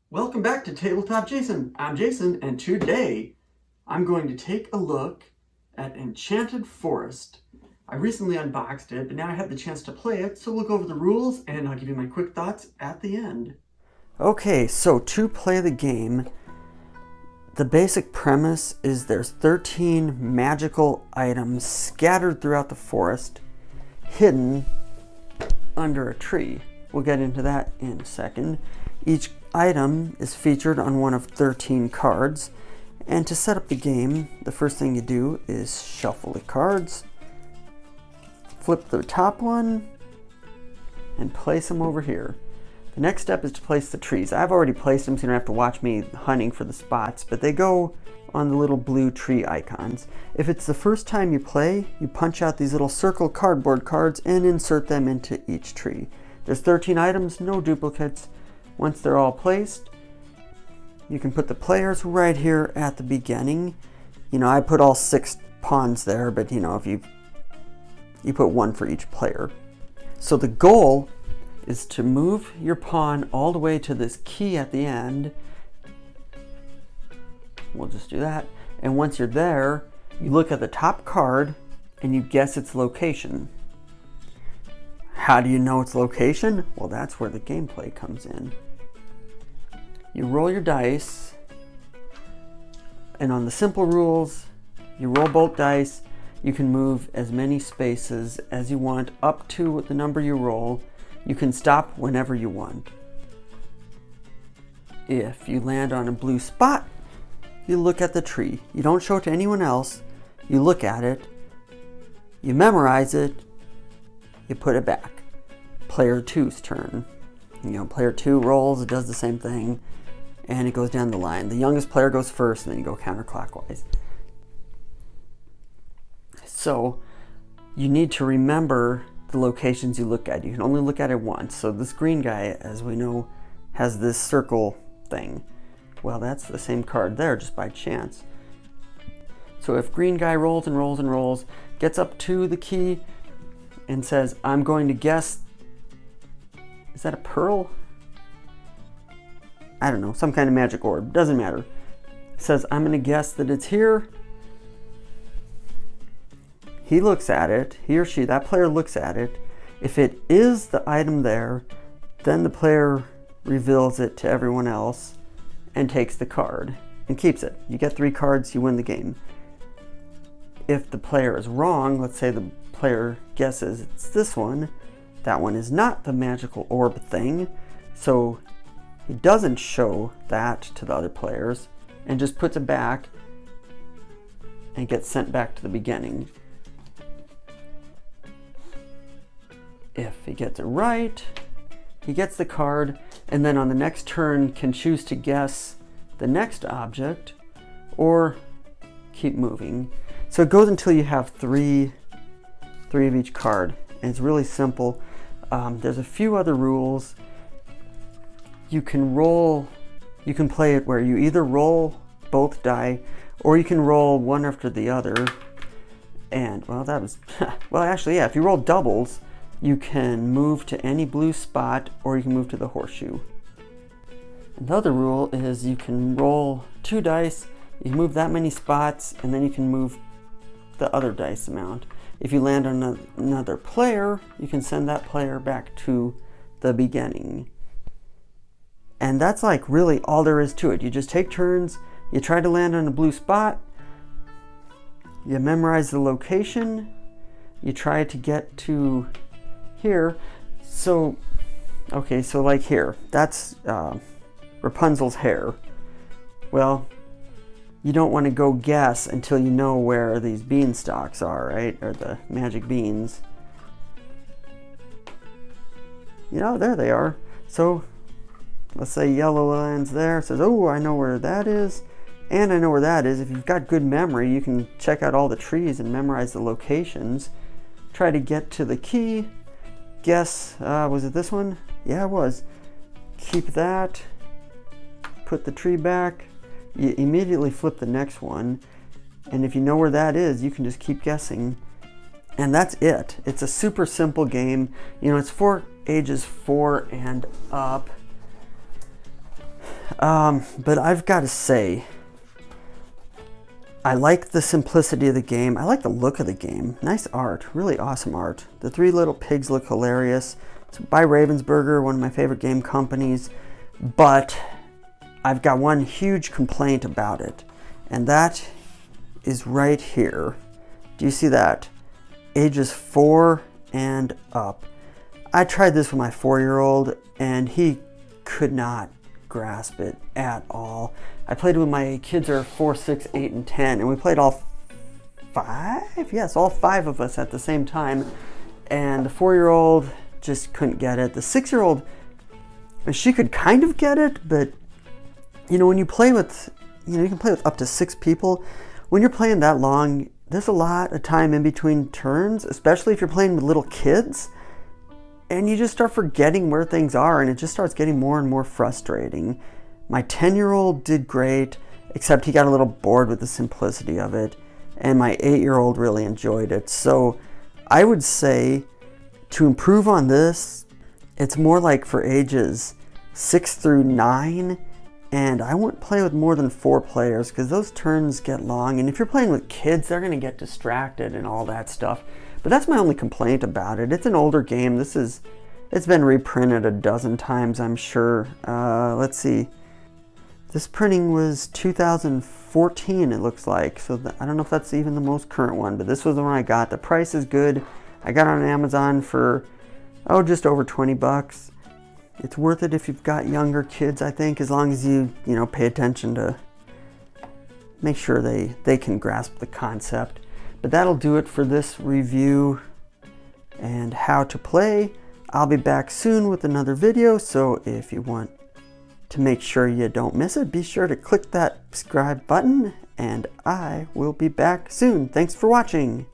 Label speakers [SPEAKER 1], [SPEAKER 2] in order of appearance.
[SPEAKER 1] Welcome back to Tabletop Jason. I'm Jason, and today I'm going to take a look at Enchanted Forest. I recently unboxed it, but now I have the chance to play it, so we'll go over the rules and I'll give you my quick thoughts at the end. Okay, so to play the game, the basic premise is there's 13 magical items scattered throughout the forest, hidden under a tree. We'll get into that in a second. Each item is featured on one of 13 cards, and to set up the game, the first thing you do is shuffle the cards, flip the top one, and place them over here. The next step is to place the trees. I've already placed them so you don't have to watch me hunting for the spots, but they go on the little blue tree icons. If it's the first time you play, you punch out these little circle cardboard cards and insert them into each tree. There's 13 items, no duplicates. Once they're all placed, you can put the players right here at the beginning. You know, I put all 6 pawns there, but you know, if you put 1 for each player. So the goal is to move your pawn all the way to this key at the end. We'll just do that. And once you're there, you look at the top card and you guess its location. How do you know its location? Well, that's where the gameplay comes in. You roll your dice, and on the simple rules, you roll both dice. You can move as many spaces as you want up to the number you roll. You can stop whenever you want. If you land on a blue spot, you look at the tree. You don't show it to anyone else. You look at it, you memorize it, you put it back. Player 2's turn. You know, player 2 rolls, it does the same thing, and it goes down the line. The youngest player goes first, and then you go counterclockwise. So you need to remember the locations you look at. You can only look at it once. So this green guy, as we know, has this circle thing. Well, that's the same card there, just by chance. So if green guy rolls and rolls and rolls, gets up to the key and says, I'm going to guess, is that a pearl? I don't know, some kind of magic orb, doesn't matter. Says, I'm going to guess that it's here. He looks at it, he or she, that player looks at it. If it is the item there, then the player reveals it to everyone else and takes the card and keeps it. You get 3 cards, you win the game. If the player is wrong, let's say the player guesses it's this one, that one is not the magical orb thing, so he doesn't show that to the other players and just puts it back and gets sent back to the beginning. If he gets it right, he gets the card, and then on the next turn can choose to guess the next object or keep moving. So it goes until you have three of each card, and it's really simple. There's a few other rules. You can play it where you either roll both die, or you can roll one after the other. And well, that was well, actually, yeah, if you roll doubles, you can move to any blue spot, or you can move to the horseshoe. Another rule is you can roll 2 dice, you can move that many spots, and then you can move the other dice amount. If you land on another player, you can send that player back to the beginning. And that's like really all there is to it. You just take turns, you try to land on a blue spot, you memorize the location, you try to get to here. So, okay, so like here, that's Rapunzel's hair. Well, you don't want to go guess until you know where these beanstalks are, right? Or the magic beans. You know, there they are. So, let's say yellow lands there. It says, oh, I know where that is. And I know where that is. If you've got good memory, you can check out all the trees and memorize the locations. Try to get to the key. Guess, was it this one? Yeah, it was. Keep that. Put the tree back. You immediately flip the next one. And if you know where that is, you can just keep guessing. And that's it. It's a super simple game. You know, it's for ages 4 and up. But I've got to say, I like the simplicity of the game. I like the look of the game. Nice art, really awesome art. The three little pigs look hilarious. It's by Ravensburger, one of my favorite game companies. But I've got one huge complaint about it, and that is right here. Do you see that? Ages 4 and up. I tried this with my 4-year-old, and he could not grasp it at all. I played with my kids are 4, 6, 8, and 10, and we played all 5? Yes, all 5 of us at the same time, and the 4-year-old just couldn't get it. The 6-year-old, she could kind of get it, but you know, when you play with, you can play with up to 6 people. When you're playing that long, there's a lot of time in between turns, especially if you're playing with little kids, and you just start forgetting where things are, and it just starts getting more and more frustrating. My 10-year-old did great, except he got a little bored with the simplicity of it, and my 8-year-old really enjoyed it. So I would say to improve on this, it's more like for ages 6 through 9, and I wouldn't play with more than 4 players because those turns get long, and if you're playing with kids, they're going to get distracted and all that stuff. But that's my only complaint about it. It's an older game. It's been reprinted a dozen times, I'm sure. Let's see. This printing was 2014, it looks like. So I don't know if that's even the most current one, but this was the one I got. The price is good. I got it on Amazon for, just over 20 bucks. It's worth it if you've got younger kids, I think, as long as you pay attention to make sure they can grasp the concept. But that'll do it for this review and how to play. I'll be back soon with another video, so if you want to make sure you don't miss it, be sure to click that subscribe button, and I will be back soon. Thanks for watching.